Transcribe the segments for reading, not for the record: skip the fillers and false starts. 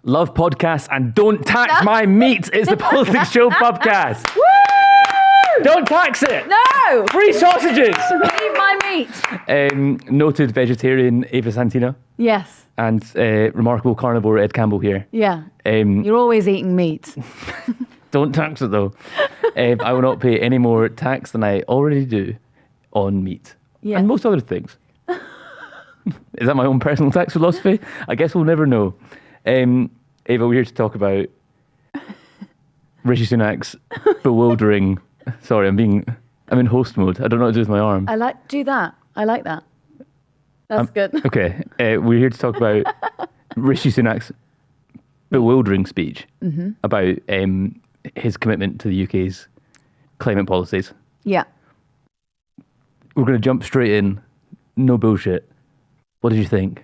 love podcasts and don't tax my meat. It's the Politics Show Pubcast. Woo! Don't tax it. No. Free sausages. Leave my meat. Noted vegetarian Ava Santina Yes. and remarkable carnivore Ed Campbell here. Yeah. Um, You're always eating meat. Don't tax it though. I will not pay any more tax than I already do on meat Yeah. and most other things. Is that my own personal tax philosophy? I guess we'll never know. Ava, we're here to talk about Rishi Sunak's bewildering. Sorry, I'm in host mode. I don't know what to do with my arm. Do that. I like that. That's good. Okay, we're here to talk about Rishi Sunak's bewildering speech about his commitment to the UK's climate policies. Yeah. We're going to jump straight in. No bullshit. What did you think?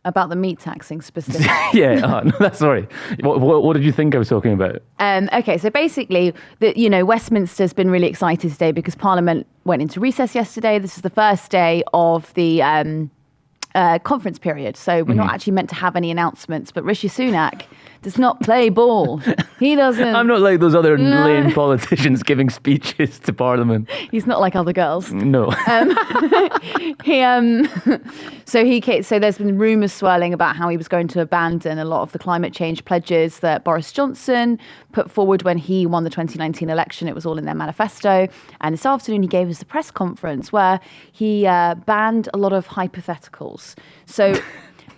About the meat taxing specifically. Yeah, no, that's sorry. What did you think I was talking about? Okay, so basically, Westminster's been really excited today because Parliament went into recess yesterday. This is the first day of the conference period, so we're not actually meant to have any announcements. But Rishi Sunak does not play ball. He doesn't. I'm not like those other lame politicians giving speeches to Parliament. He's not like other girls. No. So there's been rumours swirling about how he was going to abandon a lot of the climate change pledges that Boris Johnson put forward when he won the 2019 election. It was all in their manifesto. And this afternoon he gave us a press conference where he banned a lot of hypotheticals. So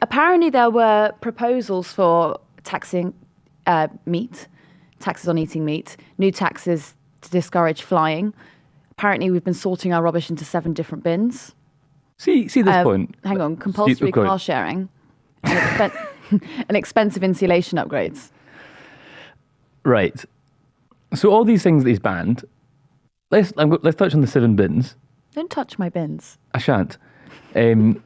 apparently there were proposals for taxing meat, taxes on eating meat, new taxes to discourage flying. Apparently we've been sorting our rubbish into 7 different bins. See this point. Hang on, compulsory car sharing and expensive insulation upgrades. Right. So all these things that he's banned, let's touch on the 7 bins. Don't touch my bins. I shan't. You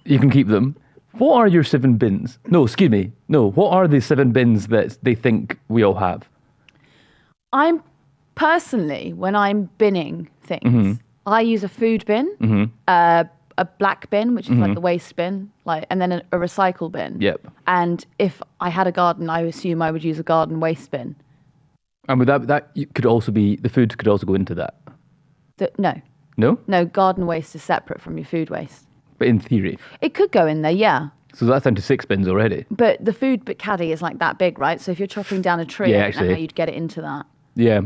can keep them. What are your 7 bins? No, excuse me. No, what are the 7 bins that they think we all have? I'm personally, when I'm binning things, I use a food bin, a black bin, which is like the waste bin, and then a recycle bin. Yep. And if I had a garden, I assume I would use a garden waste bin. And with that could also be, the food could also go into that. No. No? No, garden waste is separate from your food waste. But in theory. It could go in there, yeah. So that's down to 6 bins already. But the food caddy is like that big, right? So if you're chopping down a tree, I don't know how you'd get it into that. Yeah.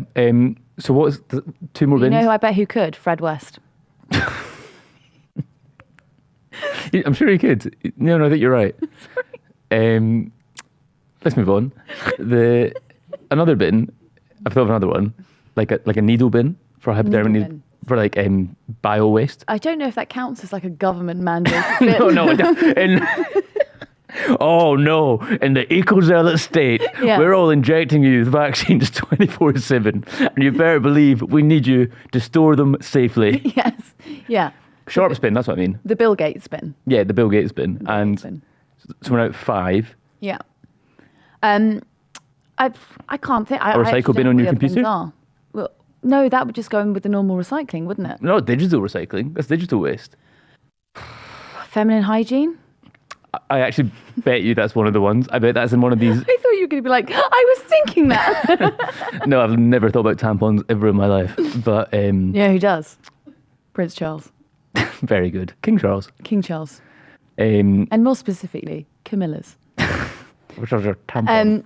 So what's the 2 more bins? You know who I bet who could? Fred West. I'm sure he could. No, I think you're right. Let's move on. Another bin, I've thought of another one, like a needle bin for hypodermic needle. For like bio waste. I don't know if that counts as like a government mandate. No. Oh no! In the eco-zealot state, we're all injecting you with vaccines 24/7, and you better believe we need you to store them safely. Yes. Yeah. Sharp bin. That's what I mean. The Bill Gates bin. Yeah, the Bill Gates bin, so we're at 5. Yeah. I can't think. A recycle bin on your computer. Well, no, that would just go in with the normal recycling, wouldn't it? No, digital recycling. That's digital waste. Feminine hygiene? I actually bet you that's one of the ones. I bet that's in one of these. I thought you were going to be like, I was thinking that. No, I've never thought about tampons ever in my life. But yeah, who does? Prince Charles. Very good. King Charles. King Charles. And more specifically, Camilla's. Which are your tampons.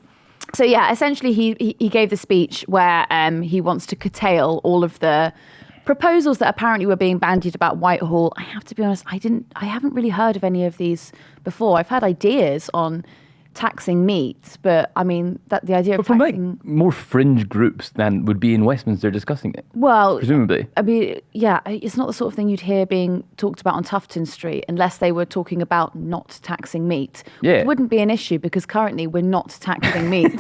So yeah, essentially he gave the speech where he wants to curtail all of the proposals that apparently were being bandied about Whitehall. I have to be honest, I haven't really heard of any of these before. I've had ideas on taxing meat, but I mean the idea of from taxing like more fringe groups than would be in Westminster discussing it. Well, presumably. I mean, yeah, it's not the sort of thing you'd hear being talked about on Tufton Street unless they were talking about not taxing meat. Yeah. Which wouldn't be an issue because currently we're not taxing meat.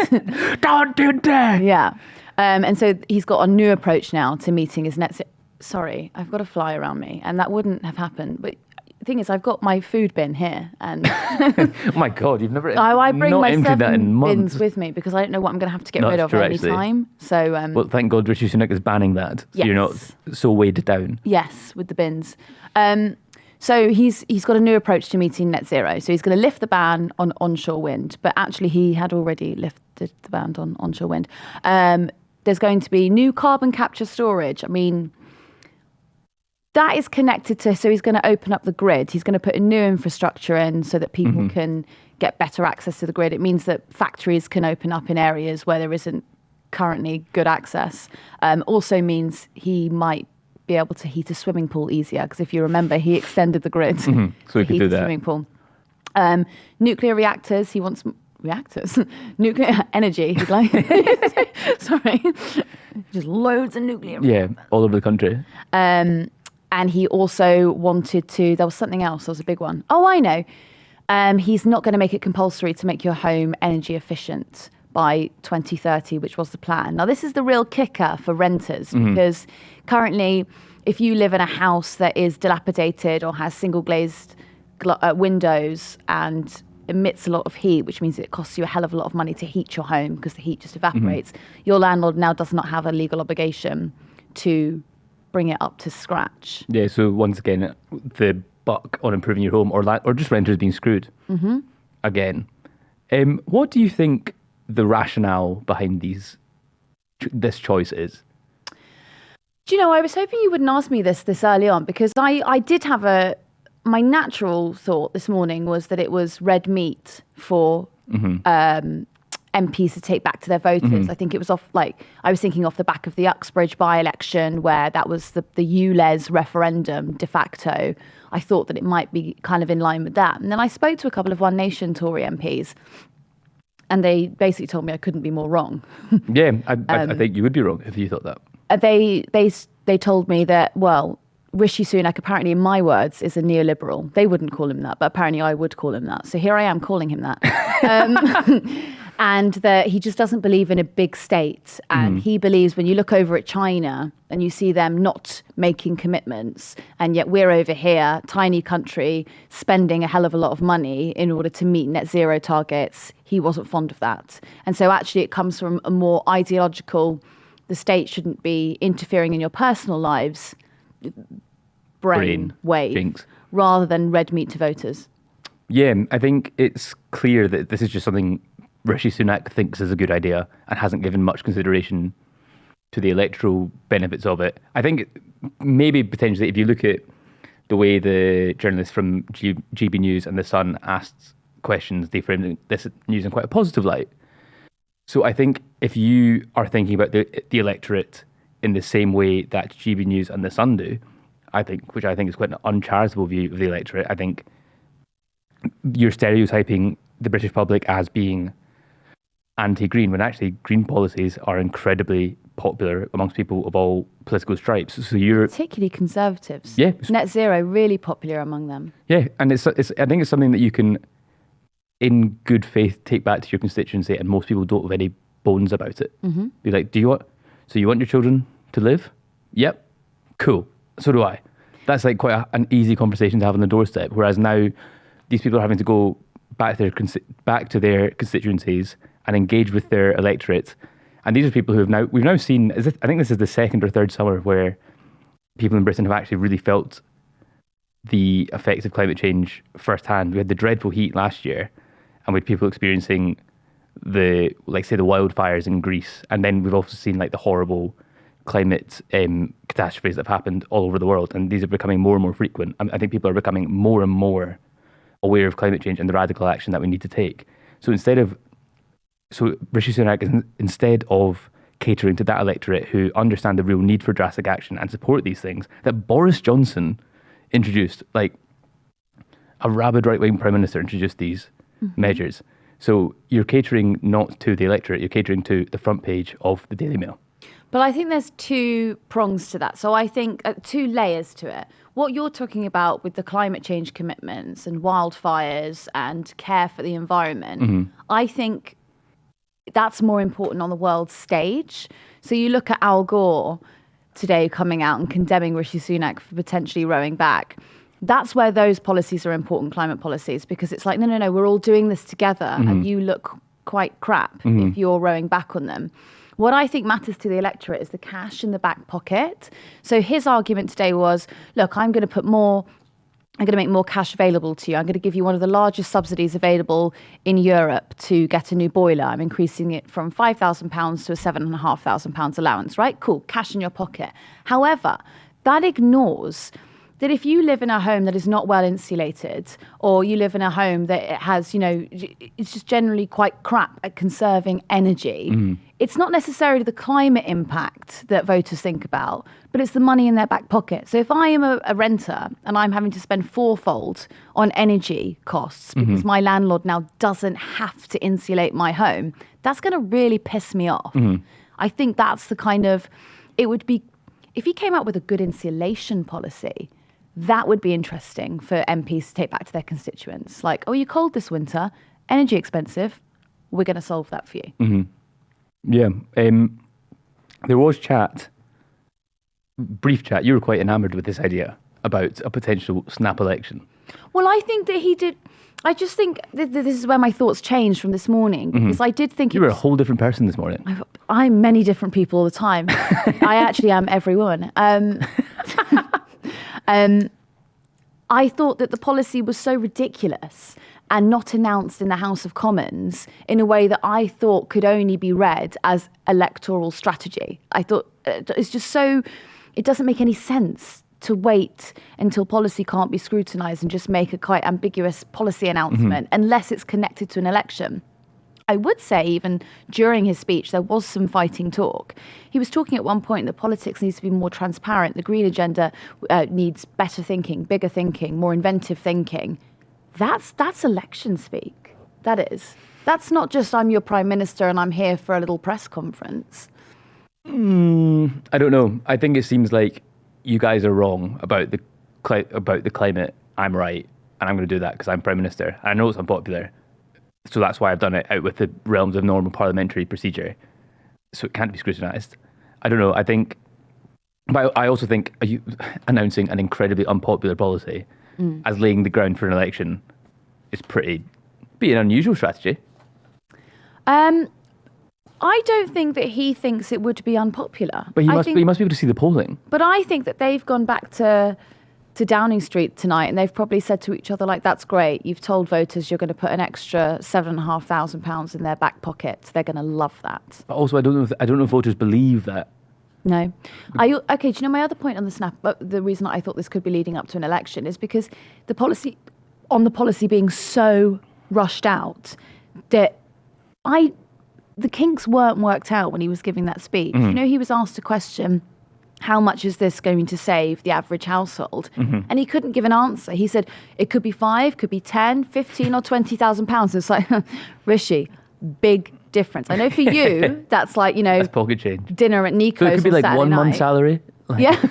Don't do that. Yeah. And so he's got a new approach now to meeting his net. Sorry, I've got a fly around me, and that wouldn't have happened. But the thing is, I've got my food bin here, and oh my God, you've never. I bring not my emptied that in 7 months. bins with me because I don't know what I'm going to have to get rid of true, at any actually. time. So, well, thank God Rishi Sunak is banning that. So Yes. you're not so weighed down. Yes, with the bins. So he's got a new approach to meeting net zero. So he's going to lift the ban on onshore wind, but actually he had already lifted the ban on onshore wind. There's going to be new carbon capture storage. I mean, that is connected to, so he's going to open up the grid. He's going to put a new infrastructure in so that people can get better access to the grid. It means that factories can open up in areas where there isn't currently good access. Also means he might be able to heat a swimming pool easier, because if you remember, he extended the grid So he could do that. swimming pool. Nuclear reactors. He wants reactors. Nuclear energy. He'd like. Sorry, just loads of nuclear. Yeah, all over the country. And he also wanted to. There was something else. There was a big one. Oh, I know. He's not going to make it compulsory to make your home energy efficient by 2030, which was the plan. Now, this is the real kicker for renters, because currently, if you live in a house that is dilapidated or has single glazed windows and emits a lot of heat, which means it costs you a hell of a lot of money to heat your home because the heat just evaporates, your landlord now does not have a legal obligation to bring it up to scratch. Yeah, so once again, the buck on improving your home or just renters being screwed. Again. What do you think the rationale behind this choice is? Do you know, I was hoping you wouldn't ask me this early on, because I did have my natural thought this morning was that it was red meat for MPs to take back to their voters. I think it was I was thinking off the back of the Uxbridge by-election, where that was the ULEZ referendum de facto. I thought that it might be kind of in line with that. And then I spoke to a couple of One Nation Tory MPs, and they basically told me I couldn't be more wrong. Yeah, I think you would be wrong if you thought that. They told me that, well, Rishi Sunak, apparently in my words, is a neoliberal. They wouldn't call him that, but apparently I would call him that. So here I am calling him that. And that he just doesn't believe in a big state. And he believes when you look over at China and you see them not making commitments, and yet we're over here, tiny country, spending a hell of a lot of money in order to meet net zero targets, he wasn't fond of that. And so actually it comes from a more ideological, the state shouldn't be interfering in your personal lives, brain wave, jinx, rather than red meat to voters. Yeah, I think it's clear that this is just something Rishi Sunak thinks is a good idea and hasn't given much consideration to the electoral benefits of it. I think maybe potentially if you look at the way the journalists from GB News and The Sun asked questions, they framed this news in quite a positive light. So I think if you are thinking about the electorate in the same way that GB News and The Sun do, which I think is quite an uncharitable view of the electorate, I think you're stereotyping the British public as being anti-green, when actually green policies are incredibly popular amongst people of all political stripes. So you're particularly conservatives. Yeah, net zero really popular among them. Yeah, and it's I think it's something that you can, in good faith, take back to your constituency, and most people don't have any bones about it. Be like, you want your children to live? Yep, cool. So do I. That's like quite an easy conversation to have on the doorstep. Whereas now, these people are having to go back to their constituencies and engage with their electorate. And these are people who we've now seen, I think this is the second or third summer where people in Britain have actually really felt the effects of climate change firsthand. We had the dreadful heat last year, and we had people experiencing the wildfires in Greece. And then we've also seen the horrible climate catastrophes that have happened all over the world. And these are becoming more and more frequent. I think people are becoming more and more aware of climate change and the radical action that we need to take. So Rishi Sunak, instead of catering to that electorate who understand the real need for drastic action and support these things that Boris Johnson introduced, like a rabid right-wing prime minister introduced these measures. So you're catering not to the electorate, you're catering to the front page of the Daily Mail. But I think there's two prongs to that. So I think two layers to it. What you're talking about with the climate change commitments and wildfires and care for the environment, I think that's more important on the world stage. So you look at Al Gore today coming out and condemning Rishi Sunak for potentially rowing back. That's where those policies are important, climate policies, because it's like, no, we're all doing this together and you look quite crap if you're rowing back on them. What I think matters to the electorate is the cash in the back pocket. So his argument today was, look, I'm going to put more I'm going to make more cash available to you. I'm going to give you one of the largest subsidies available in Europe to get a new boiler. I'm increasing it from £5,000 to a £7,500 allowance, right? Cool, cash in your pocket. However, that ignores that if you live in a home that is not well insulated, or you live in a home that it has, it's just generally quite crap at conserving energy, it's not necessarily the climate impact that voters think about, but it's the money in their back pocket. So if I am a renter and I'm having to spend fourfold on energy costs because my landlord now doesn't have to insulate my home, that's going to really piss me off. I think that's the kind of, it would be, if he came up with a good insulation policy, that would be interesting for MPs to take back to their constituents. Like, oh, you're cold this winter, energy expensive, we're going to solve that for you. Yeah. There was brief chat. You were quite enamoured with this idea about a potential snap election. Well, I think that he did. I just think that this is where my thoughts changed from this morning. Because I did think you were a whole different person this morning. I'm many different people all the time. I actually am every woman. I thought that the policy was so ridiculous and not announced in the House of Commons in a way that I thought could only be read as electoral strategy. I thought it's just so, it doesn't make any sense to wait until policy can't be scrutinised and just make a quite ambiguous policy announcement unless it's connected to an election. I would say even during his speech, there was some fighting talk. He was talking at one point that politics needs to be more transparent. The green agenda needs better thinking, bigger thinking, more inventive thinking. That's election speak. That is. That's not just I'm your prime minister and I'm here for a little press conference. I don't know. I think it seems like you guys are wrong about the climate. I'm right, and I'm going to do that because I'm prime minister. I know it's unpopular. So that's why I've done it out with the realms of normal parliamentary procedure. So it can't be scrutinised. I don't know. But I also think announcing an incredibly unpopular policy as laying the ground for an election is be an unusual strategy. I don't think that he thinks it would be unpopular. But he must be able to see the polling. But I think that they've gone back to Downing Street tonight and they've probably said to each other, like, that's great. You've told voters you're going to put an extra £7,500 in their back pocket. They're going to love that. But also, I don't know if voters believe that. No. Okay, do you know my other point on the snap? The reason I thought this could be leading up to an election is because the policy being so rushed out that the kinks weren't worked out when he was giving that speech. He was asked a question, how much is this going to save the average household? And he couldn't give an answer. He said, it could be 5, could be 10, 15 or £20,000. It's like, Rishi, big difference. I know for you, that's like, that's pocket change. Dinner at Nico's. So it could be like Saturday 1 month's salary. Yeah.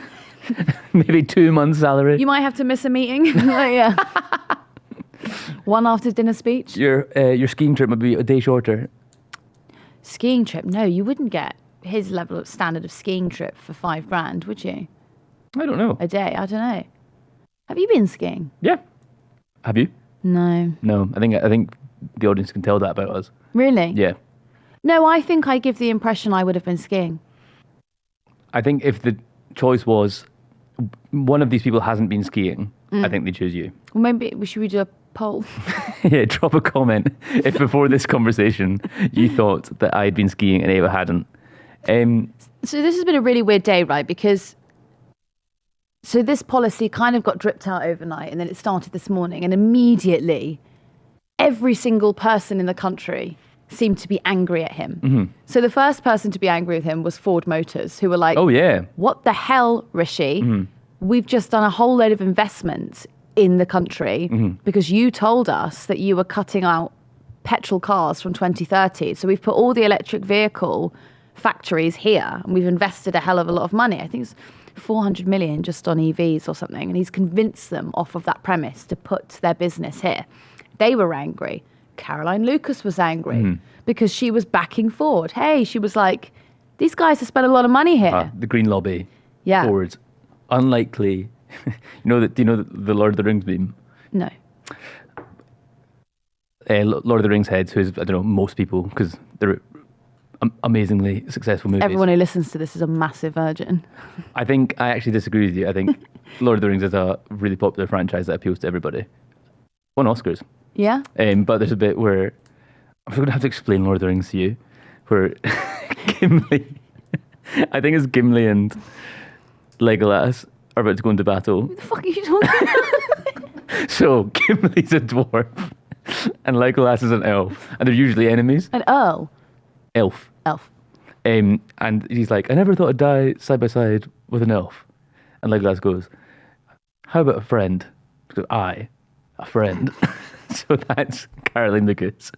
Maybe 2 months' salary. You might have to miss a meeting. Yeah. One after dinner speech. Your skiing trip might be a day shorter. Skiing trip? No, you wouldn't get his level of standard of skiing trip for £5,000, would you? I don't know. A day? I don't know. Have you been skiing? Yeah. Have you? No. No. I think the audience can tell that about us. Really? Yeah. No, I think I give the impression I would have been skiing. I think if the choice was one of these people hasn't been skiing, I think they choose you. Well, maybe should we do a poll? Yeah, drop a comment if before this conversation you thought that I'd been skiing and Ava hadn't. So this has been a really weird day, right? Because this policy kind of got dripped out overnight and then it started this morning and immediately every single person in the country seemed to be angry at him. So the first person to be angry with him was Ford Motors, who were like, oh yeah, what the hell, Rishi? We've just done a whole load of investments in the country because you told us that you were cutting out petrol cars from 2030. So we've put all the electric vehicle factories here and we've invested a hell of a lot of money. I think it's 400 million just on EVs or something. And he's convinced them off of that premise to put their business here. They were angry. Caroline Lucas was angry because she was backing Ford. Hey, she was like, these guys have spent a lot of money here. The Green Lobby. Yeah. Ford. Unlikely. Do you know the Lord of the Rings meme? No. Lord of the Rings heads, who is, I don't know, most people, because they're amazingly successful movies. Everyone who listens to this is a massive virgin. I actually disagree with you. I think Lord of the Rings is a really popular franchise that appeals to everybody. Won Oscars. Yeah. But there's a bit where I'm going to have to explain Lord of the Rings to you, where Gimli, I think it's Gimli and Legolas are about to go into battle. What the fuck are you talking about? So Gimli's a dwarf and Legolas is an elf, and they're usually enemies. An earl. Elf. Elf. And he's like, I never thought I'd die side by side with an elf. And Legolas goes, how about a friend? He goes, a friend. So that's Caroline Lucas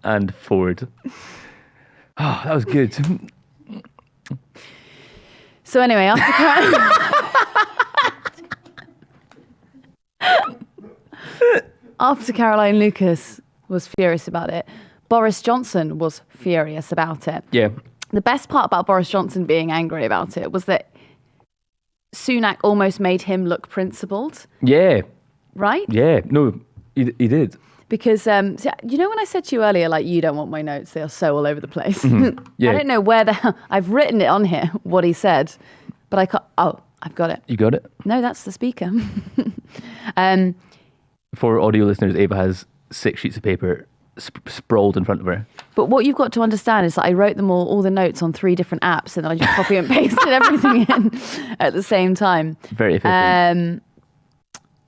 and Ford. Oh, that was good. So anyway, after Caroline Lucas was furious about it, Boris Johnson was furious about it. Yeah. The best part about Boris Johnson being angry about it was that Sunak almost made him look principled. Yeah. Right? Yeah. No, he did. Because, so, you know, when I said to you earlier, like, you don't want my notes, they are so all over the place. Mm-hmm. Yeah. I don't know where I've written it on here, what he said, but I can't, I've got it. You got it? No, that's the speaker. For audio listeners, Ava has 6 sheets of paper sprawled in front of her. But what you've got to understand is that I wrote them all the notes on 3 different apps, and then I just copy and pasted everything in at the same time. Very efficient.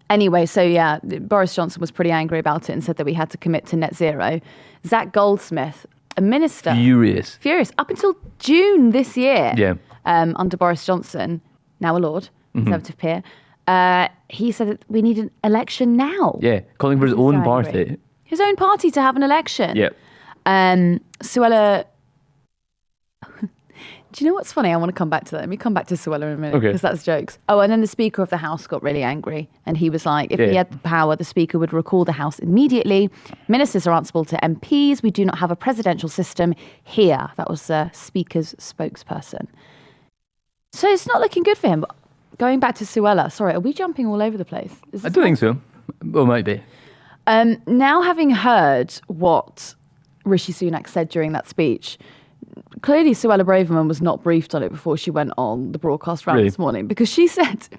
Anyway, so yeah, Boris Johnson was pretty angry about it and said that we had to commit to net zero. Zach Goldsmith, a minister. Furious. Up until June this year. Yeah. Under Boris Johnson, now a Lord, Conservative peer, he said that we need an election now. Yeah. Calling for his own so party. angry. His own party to have an election. Yeah. Suella... Do you know what's funny? I want to come back to that. Let me come back to Suella in a minute, because that's jokes. Oh, and then the Speaker of the House got really angry. And he was like, if he had the power, the Speaker would recall the House immediately. Ministers are answerable to MPs. We do not have a presidential system here. That was the Speaker's spokesperson. So it's not looking good for him. But going back to Suella, sorry, are we jumping all over the place? I don't think so. Well, might be. Now having heard what Rishi Sunak said during that speech, clearly Suella Braverman was not briefed on it before she went on the broadcast round this morning, because she said,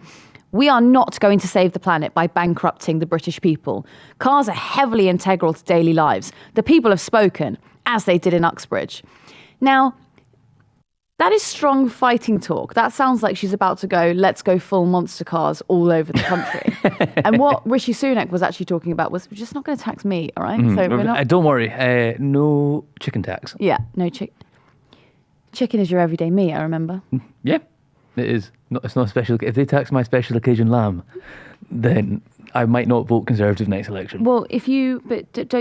we are not going to save the planet by bankrupting the British people. Cars are heavily integral to daily lives. The people have spoken, as they did in Uxbridge. Now, that is strong fighting talk. That sounds like she's about to go, let's go full monster cars all over the country. And what Rishi Sunak was actually talking about was, we're just not going to tax meat, all right? So we're not... Don't worry, no chicken tax. Yeah, no chicken. Chicken is your everyday meat, I remember. Yeah, it is. It's not special. If they tax my special occasion lamb, then I might not vote Conservative next election. Well, don't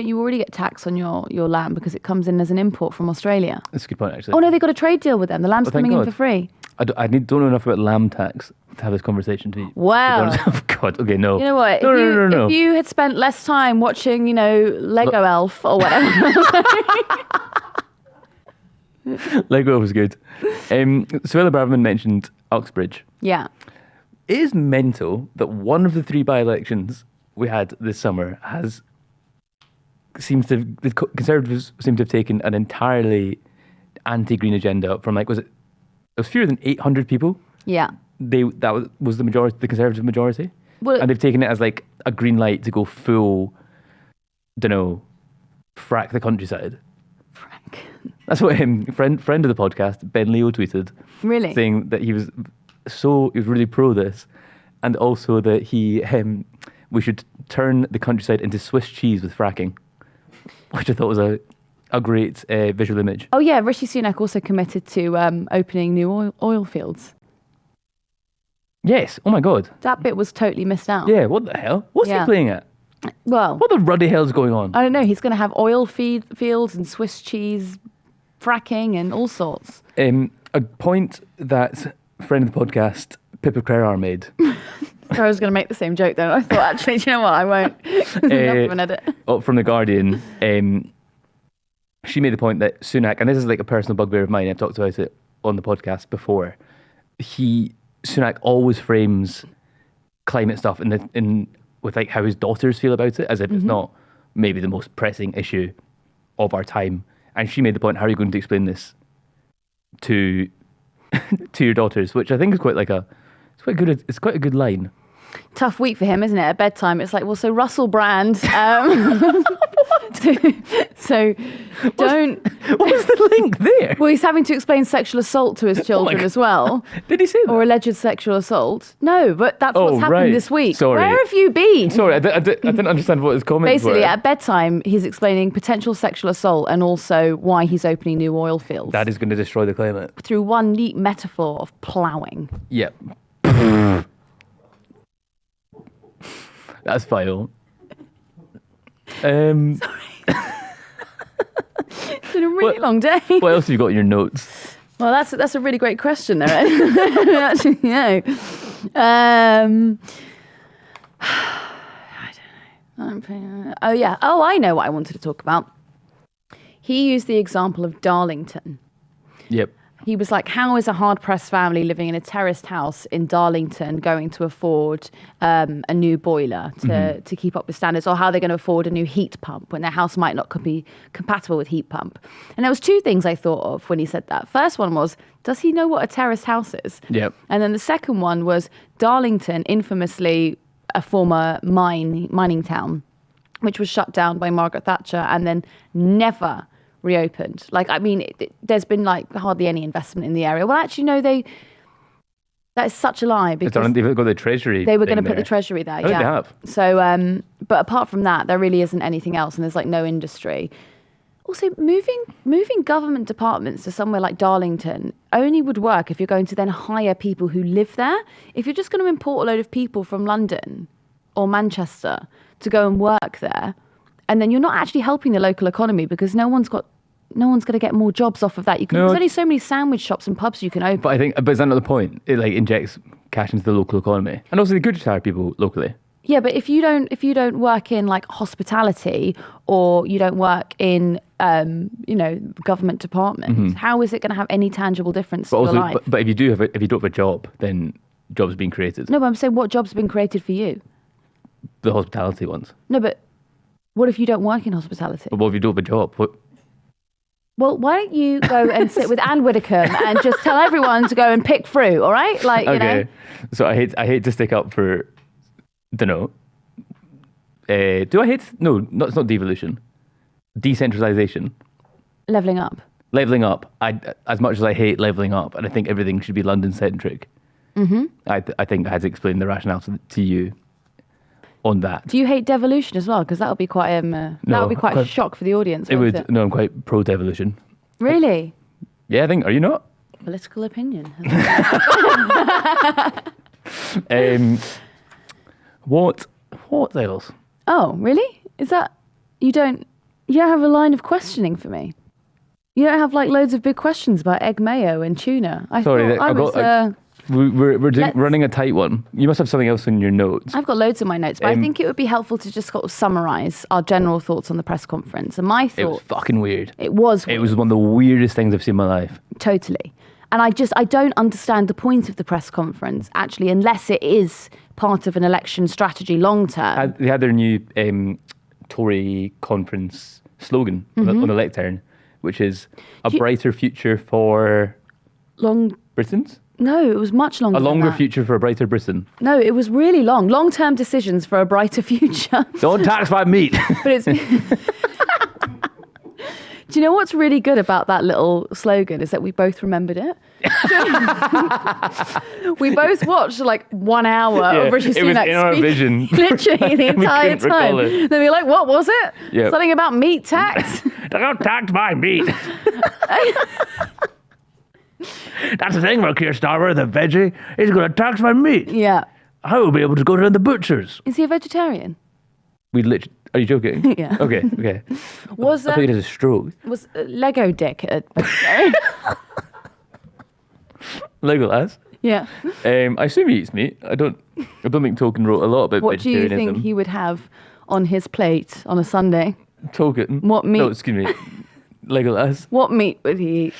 you already get tax on your lamb because it comes in as an import from Australia? That's a good point, actually. Oh no, they got a trade deal with them. The lamb's coming in for free. I don't know enough about lamb tax to have this conversation to be. Wow. Oh God. Okay, no. You know what? No. If you had spent less time watching, Lego Elf or whatever. Lego was good. Suella Braverman mentioned Uxbridge. Yeah. It is mental that one of the 3 by-elections we had this summer the Conservatives seem to have taken an entirely anti-green agenda from it was fewer than 800 people. Yeah. That was the majority, the Conservative majority. Well, and they've taken it as like a green light to go full, frack the countryside. That's what friend of the podcast, Ben Leo, tweeted. Really? Saying that he was really pro this, and also that we should turn the countryside into Swiss cheese with fracking, which I thought was a great visual image. Oh yeah, Rishi Sunak also committed to opening new oil fields. Yes. Oh my God. That bit was totally missed out. Yeah. What the hell? What's he playing at? Well, what the ruddy hell's going on? I don't know. He's going to have oil fields and Swiss cheese, fracking and all sorts. A point that friend of the podcast, Pippa Crerar, made. I was going to make the same joke then. I thought, actually, do you know what? I won't. Enough of an edit. From The Guardian, she made the point that Sunak, and this is like a personal bugbear of mine, I've talked about it on the podcast before, Sunak always frames climate stuff with like how his daughters feel about it, as if it's not maybe the most pressing issue of our time. And she made the point, how are you going to explain this to your daughters? Which I think is quite like a It's quite a good line. Tough week for him, isn't it? At bedtime, it's like, well, so Russell Brand. So don't. What's the link there? Well, he's having to explain sexual assault to his children as well. Did he say that? Or alleged sexual assault? No, but that's what's happened this week. Sorry. Where have you been? Sorry, I didn't understand what his comments were. Basically, at bedtime, he's explaining potential sexual assault and also why he's opening new oil fields. That is going to destroy the climate. Through one neat metaphor of ploughing. Yep. That's vile. Sorry. It's been a really long day. What else have you got in your notes? Well, that's a really great question there. Actually, no. I don't know. Oh, yeah. Oh, I know what I wanted to talk about. He used the example of Darlington. Yep. He was like, how is a hard-pressed family living in a terraced house in Darlington going to afford a new boiler to keep up with standards, or how they're going to afford a new heat pump when their house might not be compatible with heat pump? And there was two things I thought of when he said that. First one was, does he know what a terraced house is? Yep. And then the second one was Darlington, infamously a former mining town, which was shut down by Margaret Thatcher and then never reopened. Like, I mean, there's been like hardly any investment in the area. Well, actually, no, that is such a lie, because They've got the treasury. they were going to put the treasury there. I think they have. So, but apart from that, there really isn't anything else, and there's like no industry. Also, moving government departments to somewhere like Darlington only would work if you're going to then hire people who live there. If you're just going to import a load of people from London or Manchester to go and work there, and then you're not actually helping the local economy, because no one's going to get more jobs off of that. There's only so many sandwich shops and pubs you can open. But is that not the point? It like injects cash into the local economy, and also the good to hire people locally. Yeah, but if you don't work in like hospitality, or you don't work in government departments, how is it going to have any tangible difference to your life? But if you don't have a job, then jobs are being created. No, but I'm saying, what jobs have been created for you? The hospitality ones. No, but what if you don't work in hospitality? But what if you don't have a job? What? Well, why don't you go and sit with Anne Widdecombe and just tell everyone to go and pick fruit, all right? Like, okay. So I hate to stick up for, don't know. Do I hate? No, it's not devolution. Decentralization. Leveling up. Leveling up. As much as I hate leveling up, and I think everything should be London centric. Mm-hmm. I think I had to explain the rationale to you on that. Do you hate devolution as well? Because that would be quite a shock for the audience. It would. No, I'm quite pro devolution. Really? Yeah, I think. Are you not? Political opinion. What else? Oh, really? Is that you don't have a line of questioning for me? You don't have like loads of big questions about egg mayo and tuna? We're running a tight one. You must have something else in your notes. I've got loads in my notes, but I think it would be helpful to just sort of summarise our general thoughts on the press conference. And my thoughts... It was fucking weird. It was weird. It was one of the weirdest things I've seen in my life. Totally. And I don't understand the point of the press conference, actually, unless it is part of an election strategy long term. They had their new Tory conference slogan on the lectern, which is a brighter future for... Britons? No, it was much longer. A longer future for a brighter Britain. No, it was really long. Long-term decisions for a brighter future. Don't tax my meat. But it's... Do you know what's really good about that little slogan is that we both remembered it. We both watched like 1 hour of Rishi Sunak it was in our vision. Literally the entire time. Then we were like, what was it? Yep. Something about meat tax? Don't tax my meat. That's the thing about Keir Starmer, the veggie. He's going to tax my meat. Yeah. I will be able to go to the butcher's. Is he a vegetarian? Are you joking? Yeah. Okay. I thought he had a stroke. Was Lego Dick a vegetarian? Legolas? Yeah. I assume he eats meat. I don't think Tolkien wrote a lot about what vegetarianism. What do you think he would have on his plate on a Sunday? Tolkien? What meat? No, excuse me. Legolas. What meat would he eat?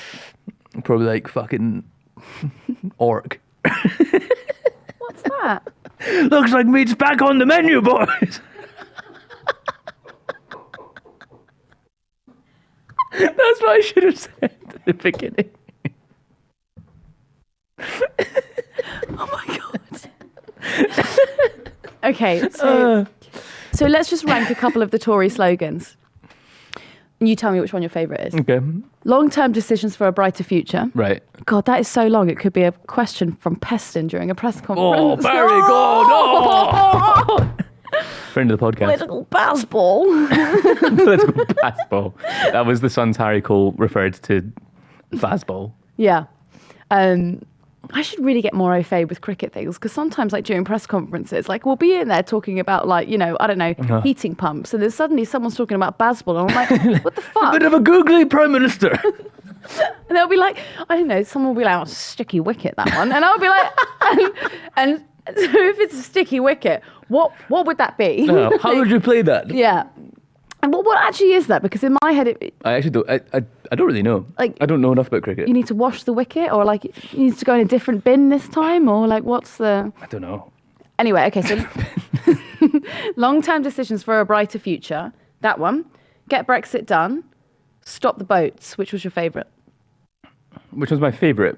Probably like fucking orc. What's that? Looks like meat's back on the menu, boys. That's what I should have said at the beginning. Oh my God. Okay, so let's just rank a couple of the Tory slogans. You tell me which one your favourite is. Okay. Long-term decisions for a brighter future. Right. God, that is so long. It could be a question from Peston during a press conference. Oh, Barry, God, no! Friend of the podcast. Political baseball. Political baseball. That was the Sun's Harry Cole referred to baseball. Yeah. I should really get more au fait with cricket things, because sometimes, like, during press conferences, like, we'll be in there talking about, like, you know, I don't know, heating pumps, and then suddenly someone's talking about baseball, and I'm like, what the fuck? A bit of a googly Prime Minister. And they'll be like, I don't know, someone will be like, oh, sticky wicket, that one. And I'll be like, and so if it's a sticky wicket, what would that be? No, how would you play that? Yeah. And what actually is that? Because in my head, I actually don't. I don't really know. Like, I don't know enough about cricket. You need to wash the wicket, or like you need to go in a different bin this time, or like what's the? I don't know. Anyway, okay, so long-term decisions for a brighter future. That one. Get Brexit done. Stop the boats. Which was your favourite? Which was my favourite?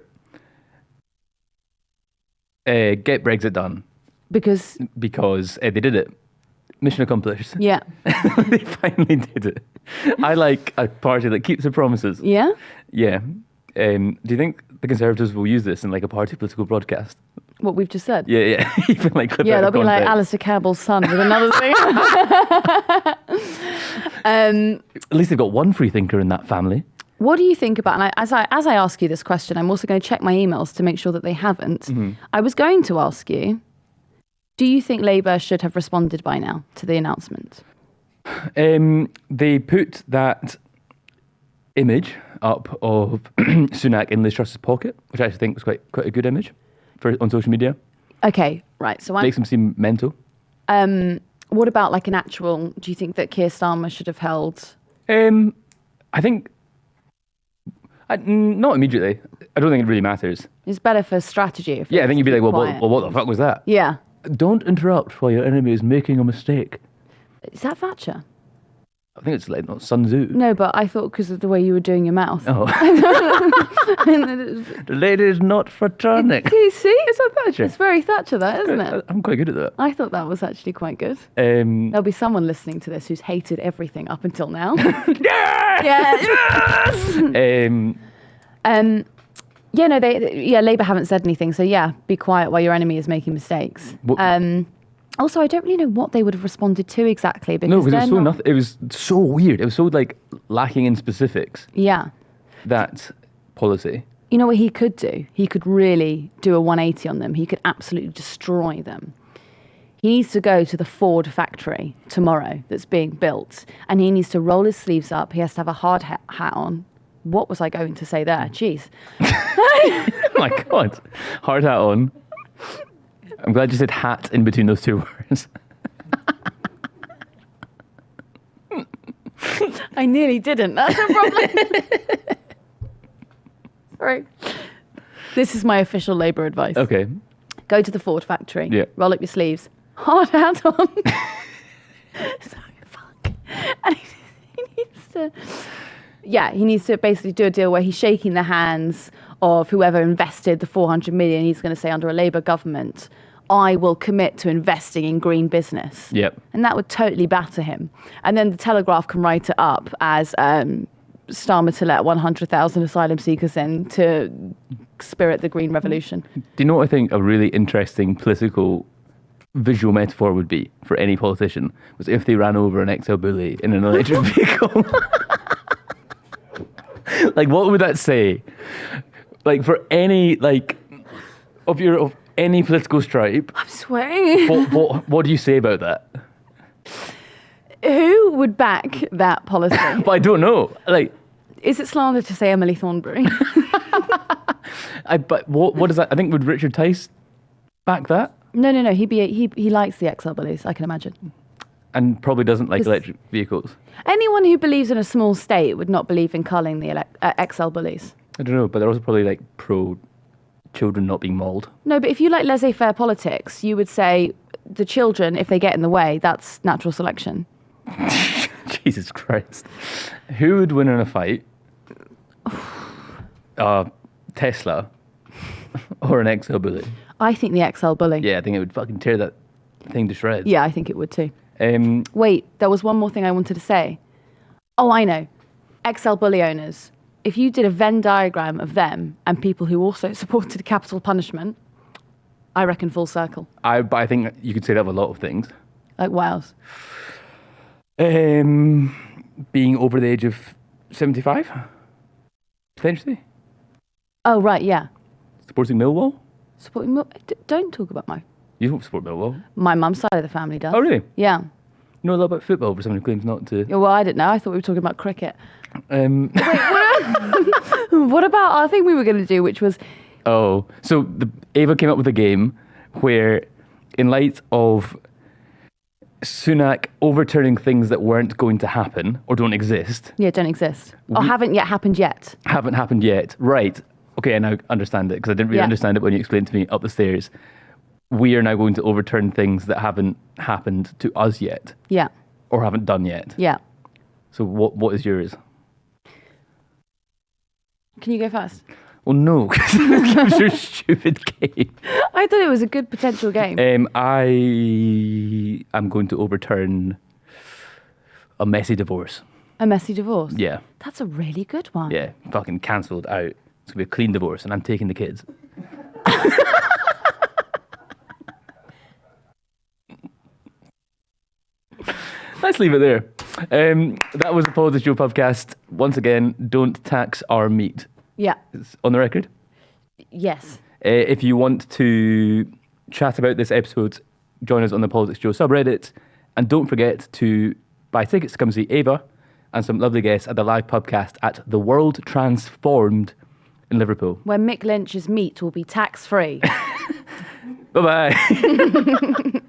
Get Brexit done. Because they did it. Mission accomplished. Yeah. They finally did it. I like a party that keeps their promises. Yeah? Yeah. Do you think the Conservatives will use this in like a party political broadcast? What we've just said? Yeah. Even like clip yeah, out they'll of be like context. Alistair Campbell's son with another thing. At least they've got one free thinker in that family. What do you think about, and as I ask you this question, I'm also going to check my emails to make sure that they haven't. Mm-hmm. I was going to ask you, do you think Labour should have responded by now to the announcement? They put that image up of Sunak in Liz Truss's pocket, which I actually think was quite a good image on social media. Okay, right. So makes him seem mental. What about like an actual? Do you think that Keir Starmer should have held? I think not immediately. I don't think it really matters. It's better for strategy. If I think you'd be like, well, what the fuck was that? Yeah. Don't interrupt while your enemy is making a mistake. Is that Thatcher? I think it's like not Sun Tzu. No, but I thought because of the way you were doing your mouth. Oh. The lady is not fraternal. Do you see? Is that Thatcher? It's very Thatcher, that, isn't it? I'm quite good at that. I thought that was actually quite good. There'll be someone listening to this who's hated everything up until now. Yes! Labour haven't said anything, so be quiet while your enemy is making mistakes. Also, I don't really know what they would have responded to exactly, because it was so weird. It was so like lacking in specifics. Yeah. That policy. You know what he could do? He could really do a 180 on them. He could absolutely destroy them. He needs to go to the Ford factory tomorrow that's being built, and he needs to roll his sleeves up. He has to have a hard hat on. What was I going to say there? Jeez. Oh my God. Hard hat on. I'm glad you said hat in between those two words. I nearly didn't. That's a problem. Sorry. This is my official Labour advice. Okay. Go to the Ford factory. Yeah. Roll up your sleeves. Hard hat on. Sorry, fuck. And he needs to basically do a deal where he's shaking the hands of whoever invested the 400 million. He's going to say, under a Labour government, I will commit to investing in green business. Yep. And that would totally batter him. And then the Telegraph can write it up as Starmer to let 100,000 asylum seekers in to spirit the green revolution. Do you know what I think a really interesting political visual metaphor would be for any politician? Was if they ran over an XL bully in an electric vehicle. Like, what would that say? Like, for any, like, of any political stripe. I'm swearing. What do you say about that? Who would back that policy? But I don't know. Like, is it slander to say Emily Thornberry? But what is that? I think would Richard Tice back that? No. He likes the XL bullies, I can imagine. And probably doesn't like electric vehicles. Anyone who believes in a small state would not believe in culling the XL bullies. I don't know, but they're also probably like pro children not being mauled. No, but if you like laissez-faire politics, you would say the children, if they get in the way, that's natural selection. Jesus Christ. Who would win in a fight? Tesla or an XL bully? I think the XL bully. Yeah, I think it would fucking tear that thing to shreds. Yeah, I think it would too. Um, Wait, there was one more thing I wanted to say. Oh, I know. XL bully owners. If you did a Venn diagram of them and people who also supported capital punishment, I reckon full circle. but I think you could say that of a lot of things. Like what else? Being over the age of 75, potentially. Oh, right, yeah. Supporting Millwall. Supporting. Don't talk about You don't support Millwall. my mum's side of the family does. Oh, really? Yeah. You know a lot about football for someone who claims not to. Yeah, well, I didn't know. I thought we were talking about cricket. Um, What about our thing we were going to do, which was oh, so Ava came up with a game where, in light of Sunak overturning things that weren't going to happen or don't exist, don't exist or haven't yet happened yet. haven't happened yet. Right. Okay, I now understand it because I didn't really Yeah. understand it when you explained to me up the stairs. We are now going to overturn things that haven't happened to us yet Yeah, or haven't done yet. yeah. So what is yours? Can you go first? Well, no, because it was your stupid game. I thought it was a good potential game. I am going to overturn a messy divorce. A messy divorce. Yeah, That's a really good one. yeah, fucking cancelled out. It's going to be a clean divorce and I'm taking the kids. Let's leave it there. That was the PoliticsJOE podcast. Once again, don't tax our meat. Yeah. It's on the record. Yes. If you want to chat about this episode, join us on the PoliticsJOE subreddit. And don't forget to buy tickets to come see Ava and some lovely guests at the live podcast at The World Transformed in Liverpool. Where Mick Lynch's meat will be tax-free. Bye-bye.